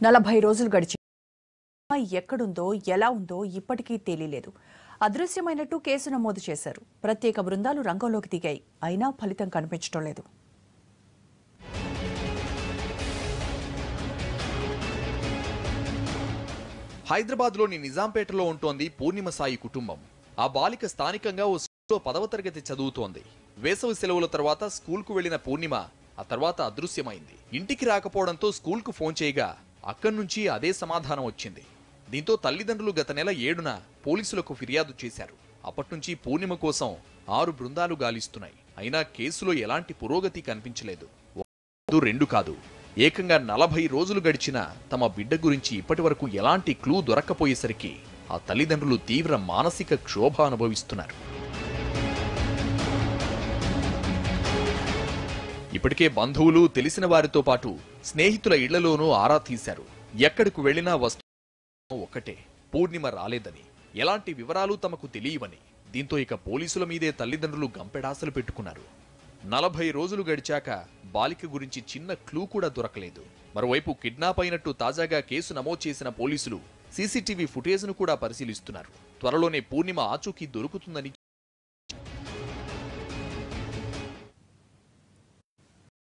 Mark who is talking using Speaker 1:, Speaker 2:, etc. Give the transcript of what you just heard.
Speaker 1: 40 రోజులు గడిచి ఎక్కడుందో ఎలా ఉందో ఇప్పటికీ తెలియలేదు. అదృశ్యమైనట్టు కేసు నమోదు చేశారు. ప్రత్యేక బృందాలు రంగంలోకి దిగాయి. అయినా ఫలితం కనిపించడం లేదు.
Speaker 2: హైదరాబాద్లోని నిజాంపేటలో ఉంటోంది పూర్ణిమ సాయి కుటుంబం. ఆ బాలిక స్థానికంగా ఓ స్కూల్లో 10వ తరగతి చదువుతోంది. వేసవి సెలవుల తర్వాత స్కూల్కు వెళ్లిన పూర్ణిమ ఆ తర్వాత అదృశ్యమైంది. ఇంటికి రాకపోవడంతో స్కూల్కు ఫోన్ చేయగా అక్కడి నుంచి అదే సమాధానం వచ్చింది. దీంతో తల్లిదండ్రులు గత నెల 7న పోలీసులకు ఫిర్యాదు చేశారు. అప్పట్నుంచి పూర్ణిమ కోసం 6 బృందాలు గాలిస్తున్నాయి. అయినా కేసులో ఎలాంటి పురోగతి కనిపించలేదు. 2 కాదు, ఏకంగా 40 రోజులు గడిచినా తమ బిడ్డ గురించి ఇప్పటివరకు ఎలాంటి క్లూ దొరక్కపోయేసరికి ఆ తల్లిదండ్రులు తీవ్ర మానసిక క్షోభ అనుభవిస్తున్నారు. ఇప్పటికే బంధువులు, తెలిసిన వారితో పాటు స్నేహితుల ఇళ్లలోనూ ఆరా తీశారు. ఎక్కడికి వెళ్లినా ఒక్కటే, పూర్ణిమ రాలేదని, ఎలాంటి వివరాలు తమకు తెలియవని. దీంతో ఇక పోలీసుల మీదే తల్లిదండ్రులు గంపెడాసలు పెట్టుకున్నారు. 40 రోజులు గడిచాక బాలిక గురించి చిన్న క్లూ కూడా దొరకలేదు. మరోవైపు కిడ్నాప్ అయినట్టు తాజాగా కేసు నమోదు చేసిన పోలీసులు సీసీటీవీ ఫుటేజ్ను కూడా పరిశీలిస్తున్నారు. త్వరలోనే పూర్ణిమ ఆచూకీ దొరుకుతుందని